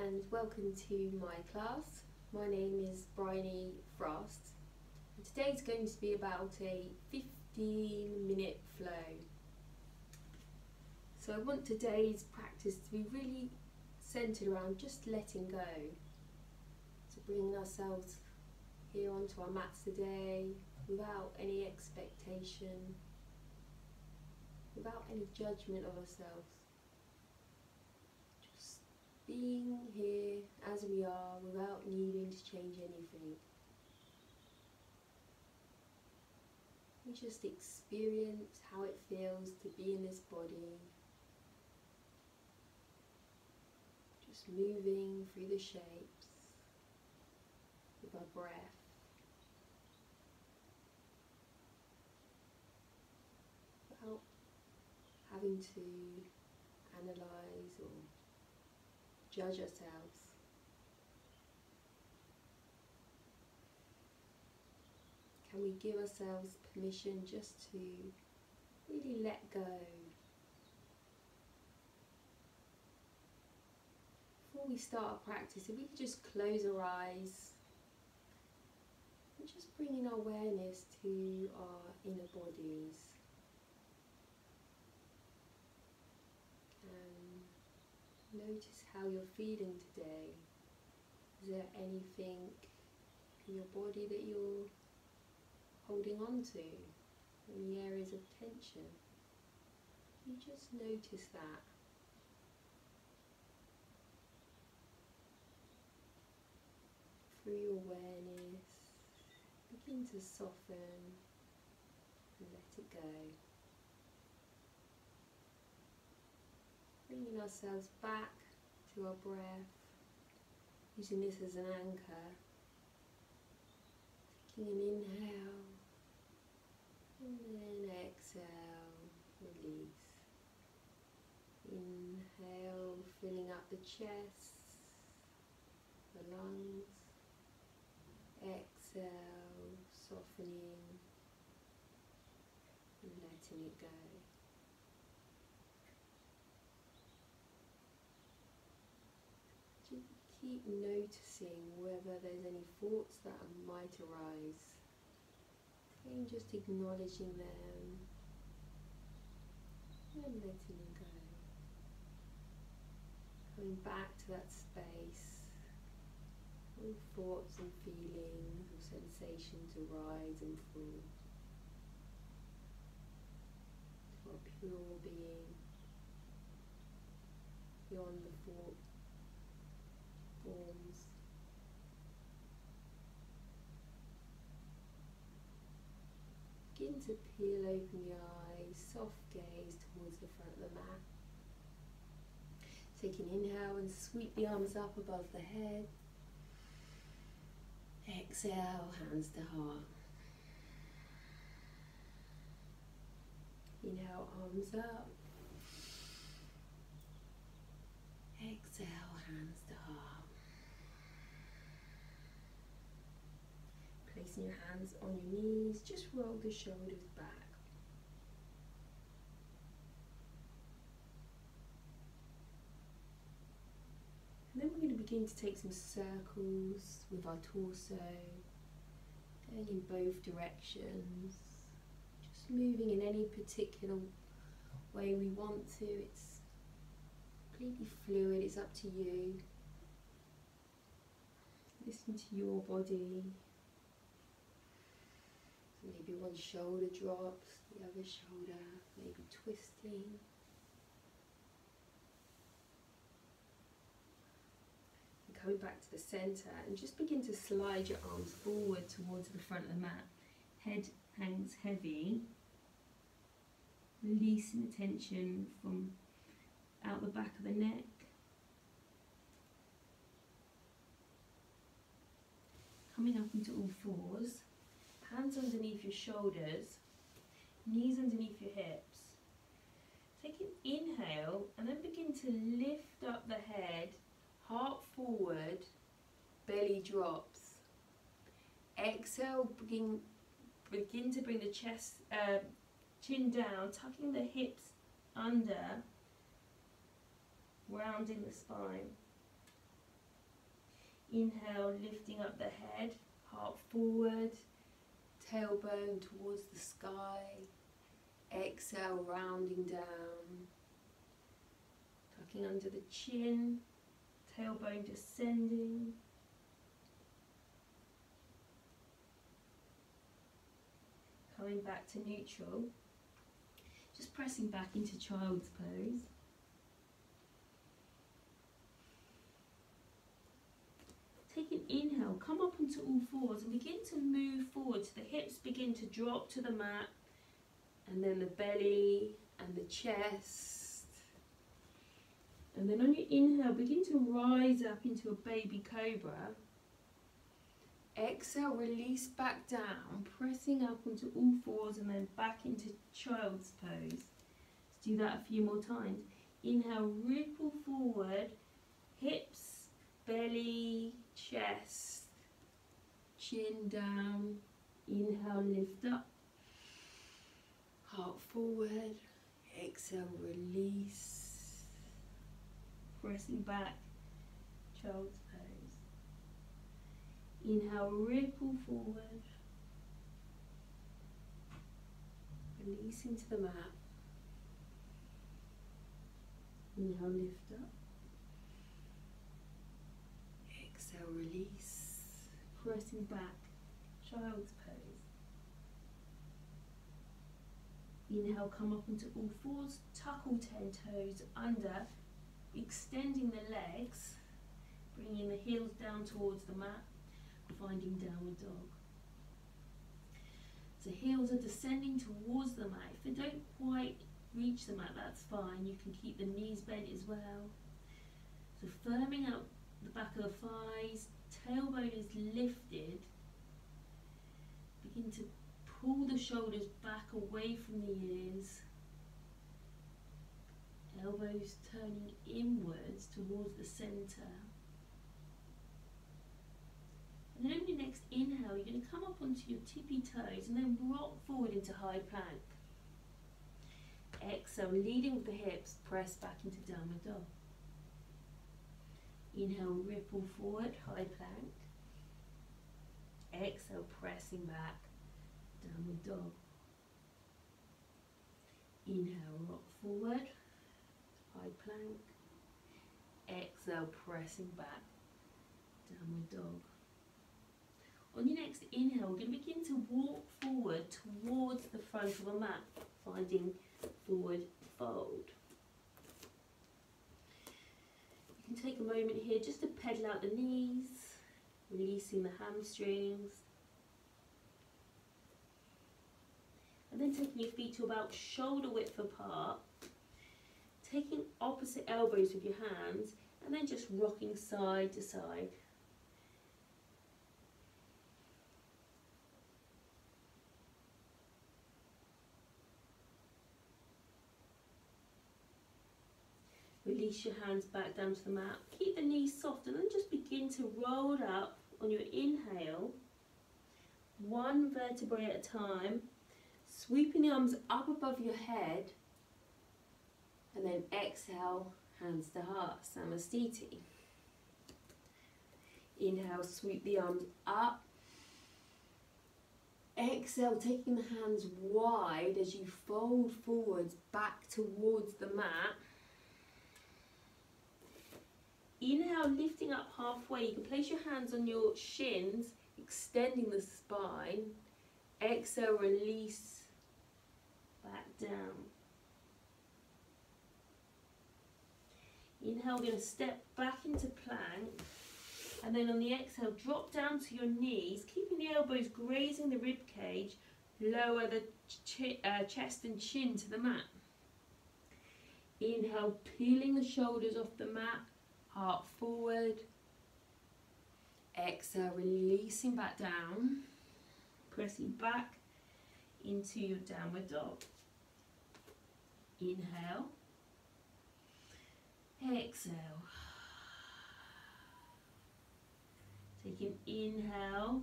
and welcome to my class. My name is Bryony Frost. And today's going to be about a 15-minute flow. So I want today's practice to be really centered around just letting go. So bringing ourselves here onto our mats today without any expectation, without any judgment of ourselves. Just being here as we are without needing to change anything. We just experience how it feels to be in this body. Just moving through the shapes with our breath. Without having to analyse or judge ourselves. Can we give ourselves permission just to really let go? Before we start our practice, if we could just close our eyes and just bring in our awareness to our inner bodies. Notice how you're feeling today. Is there anything in your body that you're holding on to? Any areas of tension? You just notice that. Through your awareness, begin to soften and let it go. Bringing ourselves back to our breath, using this as an anchor. Taking an inhale and then exhale, release. Inhale, filling up the chest, the lungs. Exhale, softening and letting it go. Keep noticing whether there's any thoughts that might arise. And just acknowledging them and letting them go. Coming back to that space. All thoughts and feelings or sensations arise and fall. To our pure being. Beyond the thought forms. Begin to peel open the eyes, soft gaze towards the front of the mat. Take an inhale and sweep the arms up above the head. Exhale, hands to heart. Inhale, arms up. Exhale, hands to heart. Placing your hands on your knees, just roll the shoulders back. And then we're going to begin to take some circles with our torso, going in both directions, just moving in any particular way we want to. It's completely fluid, it's up to you. Listen to your body. So maybe one shoulder drops, the other shoulder maybe twisting. And coming back to the centre and just begin to slide your arms forward towards the front of the mat. Head hangs heavy. Releasing the tension from out the back of the neck. Coming up into all fours. Hands underneath your shoulders, knees underneath your hips. Take an inhale and then begin to lift up the head, heart forward, belly drops. Exhale, begin to bring the chest, chin down, tucking the hips under, rounding the spine. Inhale, lifting up the head, heart forward, tailbone towards the sky. Exhale, rounding down, tucking under the chin, tailbone descending. Coming back to neutral, just pressing back into child's pose. Take an inhale, come up onto all fours and begin to move forward. So the hips begin to drop to the mat, and then the belly and the chest. And then on your inhale, begin to rise up into a baby cobra. Exhale, release back down, pressing up onto all fours and then back into child's pose. Let's do that a few more times. Inhale, ripple forward, hips, belly, chest, chin down. Inhale, lift up, heart forward. Exhale, release, pressing back, child's pose. Inhale, ripple forward, release into the mat. Inhale, lift up. Exhale, release, pressing back, child's pose. Inhale, come up onto all fours, tuck all 10 toes under, extending the legs, bringing the heels down towards the mat, finding downward dog. So heels are descending towards the mat. If they don't quite reach the mat, that's fine. You can keep the knees bent as well. So firming up the back of the thighs, tailbone is lifted. Begin to pull the shoulders back away from the ears. Elbows turning inwards towards the center. And then on your next inhale, you're going to come up onto your tippy toes and then rock forward into high plank. Exhale, leading with the hips, press back into downward dog. Inhale, ripple forward, high plank. Exhale, pressing back, downward dog. Inhale, rock forward, high plank. Exhale, pressing back, downward dog. On your next inhale, we're going to begin to walk forward towards the front of a mat, finding forward fold. You can take a moment here just to pedal out the knees, releasing the hamstrings. And then taking your feet to about shoulder width apart, taking opposite elbows with your hands, and then just rocking side to side. Release your hands back down to the mat. Keep the knees soft and then just begin to roll up on your inhale, one vertebrae at a time, sweeping the arms up above your head, and then exhale, hands to heart, Samastiti. Inhale, sweep the arms up. Exhale, taking the hands wide as you fold forwards back towards the mat. Inhale, lifting up halfway. You can place your hands on your shins, extending the spine. Exhale, release back down. Inhale, we're going to step back into plank. And then on the exhale, drop down to your knees, keeping the elbows grazing the rib cage. Lower the chest and chin to the mat. Inhale, peeling the shoulders off the mat. Heart forward. Exhale, releasing back down. Pressing back into your downward dog. Inhale. Exhale. Take an inhale.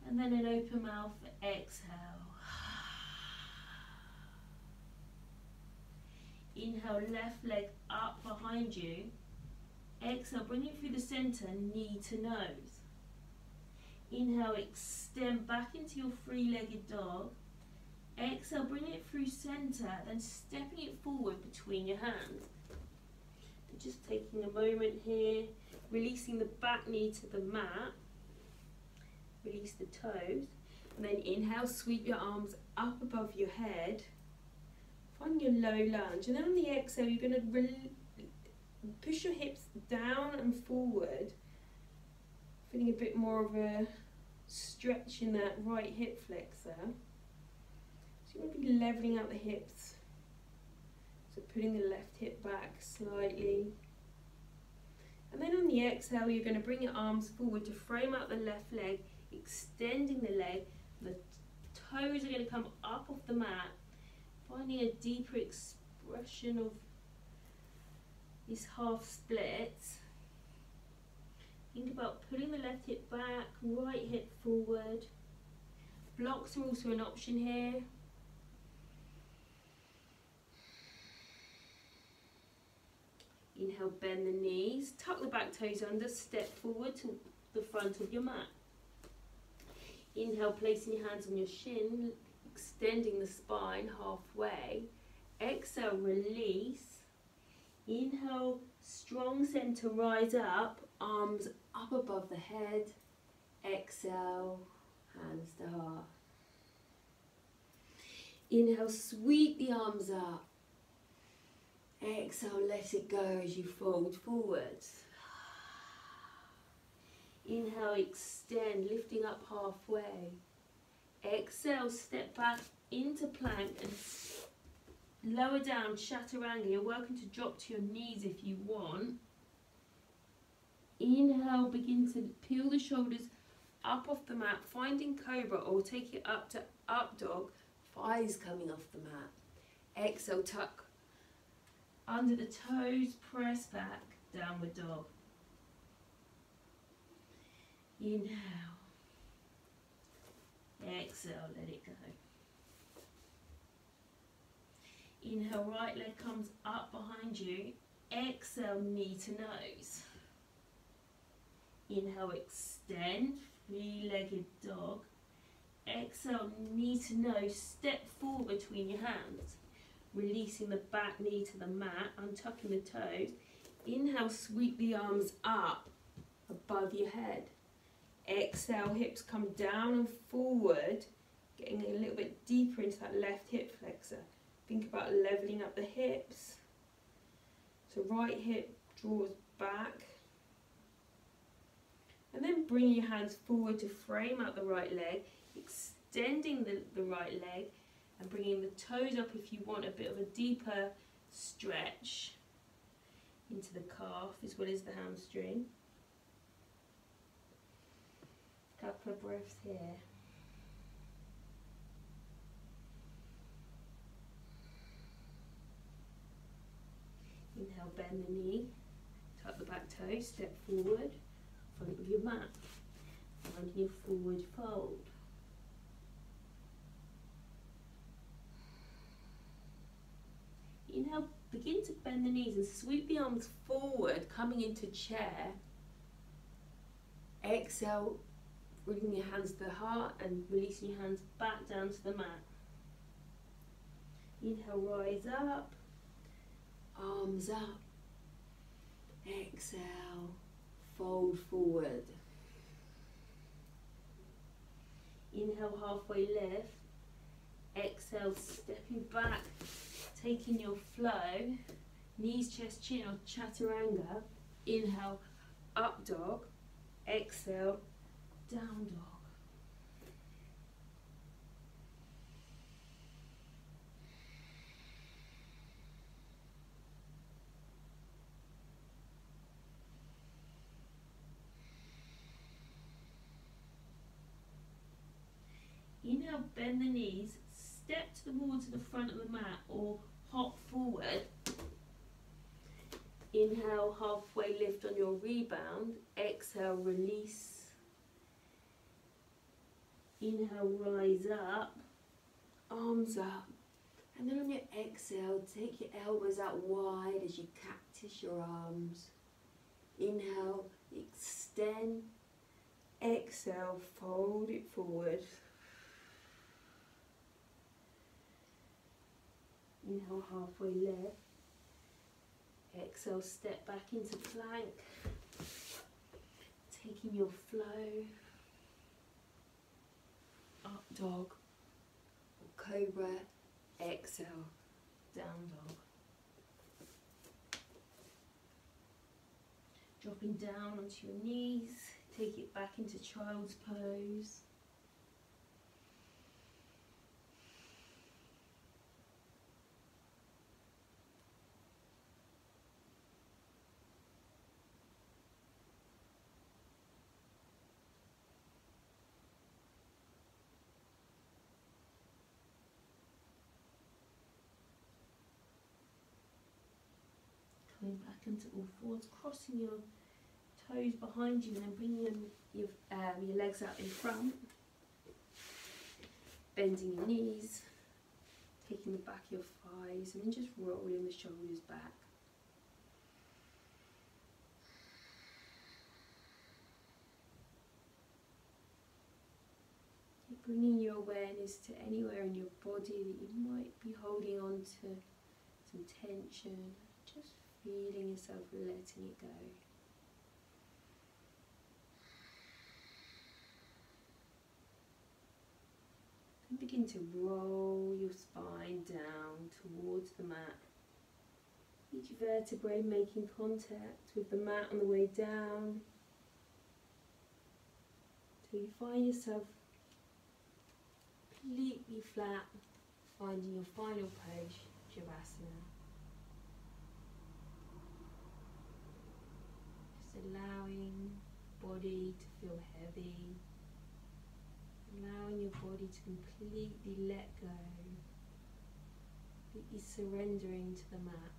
And then an open mouth for exhale. Inhale, left leg up behind you. Exhale, bring it through the center, knee to nose. Inhale, extend back into your three-legged dog. Exhale, bring it through center, then stepping it forward between your hands. And just taking a moment here, releasing the back knee to the mat. Release the toes. And then inhale, sweep your arms up above your head. Find your low lunge. And then on the exhale, you're going to push your hips down and forward. Feeling a bit more of a stretch in that right hip flexor. So you want to be leveling out the hips. So putting the left hip back slightly. And then on the exhale, you're going to bring your arms forward to frame out the left leg, extending the leg. The toes are going to come up off the mat, finding a deeper expression of this half split. Think about pulling the left hip back, right hip forward. Blocks are also an option here. Inhale, bend the knees, tuck the back toes under, step forward to the front of your mat. Inhale, placing your hands on your shin, extending the spine halfway. Exhale, release. Inhale, strong center, rise up, arms up above the head. Exhale, hands to heart. Inhale, sweep the arms up. Exhale, let it go as you fold forwards. Inhale, extend, lifting up halfway. Exhale, step back into plank and lower down, chaturanga. You're welcome to drop to your knees if you want. Inhale, begin to peel the shoulders up off the mat, finding cobra, or take it up to up dog, thighs coming off the mat. Exhale, tuck under the toes, press back, downward dog. Inhale. Exhale, let it go. Inhale, right leg comes up behind you. Exhale, knee to nose. Inhale, extend, three-legged dog. Exhale, knee to nose, step forward between your hands. Releasing the back knee to the mat, untucking the toes. Inhale, sweep the arms up above your head. Exhale, hips come down and forward, getting a little bit deeper into that left hip flexor. Think about leveling up the hips. So right hip draws back. And then bring your hands forward to frame out the right leg, extending the right leg, and bringing the toes up if you want a bit of a deeper stretch into the calf as well as the hamstring. Couple of breaths here. Inhale, bend the knee, tuck the back toe, step forward, front of your mat, finding your forward fold. Inhale, begin to bend the knees and sweep the arms forward, coming into chair. Exhale, bringing your hands to the heart and releasing your hands back down to the mat. Inhale, rise up, arms up. Exhale, fold forward. Inhale, halfway lift. Exhale, stepping back, taking your flow, knees, chest, chin, or chaturanga. Inhale, up dog. Exhale, down dog. Inhale, bend the knees, step towards the front of the mat or hop forward. Inhale, halfway lift on your rebound. Exhale, release. Inhale, rise up, arms up. And then on your exhale, take your elbows out wide as you cactus your arms. Inhale, extend. Exhale, fold it forward. Inhale, halfway lift. Exhale, step back into plank. Taking your flow. Up dog. Cobra. Exhale, down dog. Dropping down onto your knees. Take it back into child's pose. Coming back into all fours, crossing your toes behind you and then bringing your legs out in front. Bending your knees, taking the back of your thighs and then just rolling the shoulders back. Keep bringing your awareness to anywhere in your body that you might be holding on to some tension. Just feeling yourself letting it go. And begin to roll your spine down towards the mat. Each vertebrae making contact with the mat on the way down. Till you find yourself completely flat, finding your final pose, Shavasana. Just allowing body to feel heavy, allowing your body to completely let go, completely surrendering to the mat.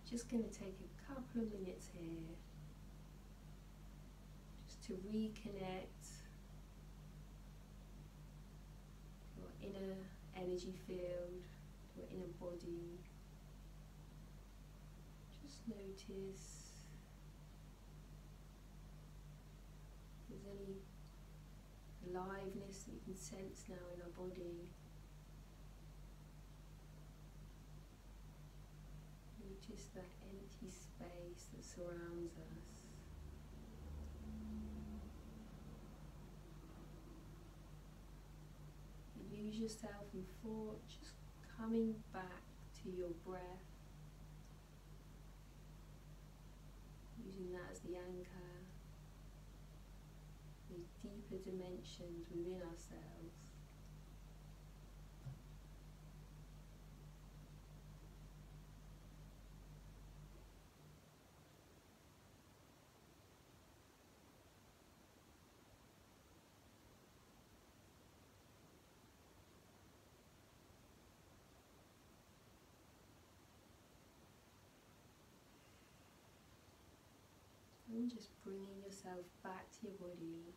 Just going to take a couple of minutes here just to reconnect your inner energy field, your inner body. Just notice if there's any aliveness that you can sense now in our body. Notice that empty space that surrounds us. Use yourself in thought, just coming back to your breath, using that as the anchor, these deeper dimensions within ourselves. And just bringing yourself back to your body,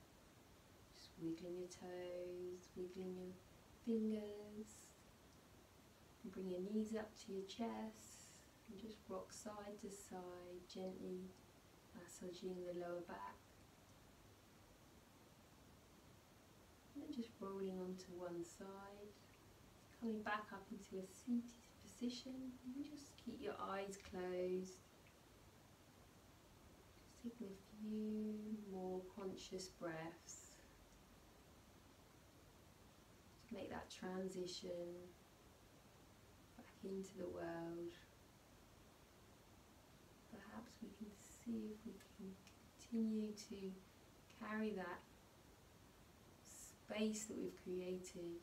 just wiggling your toes, wiggling your fingers, and bring your knees up to your chest, and just rock side to side, gently massaging the lower back, and then just rolling onto one side, coming back up into a seated position, and just keep your eyes closed. Taking a few more conscious breaths to make that transition back into the world. Perhaps we can see if we can continue to carry that space that we've created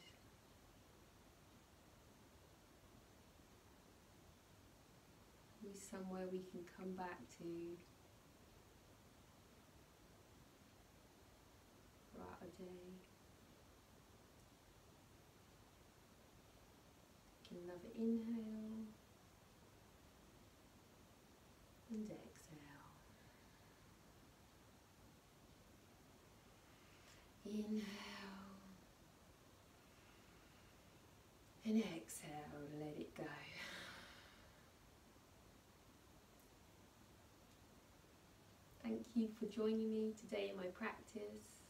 with somewhere we can come back to throughout a day. Take another inhale and exhale. Inhale and exhale, let it go. Thank you for joining me today in my practice.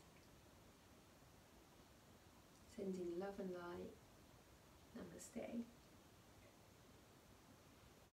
Sending love and light. Namaste.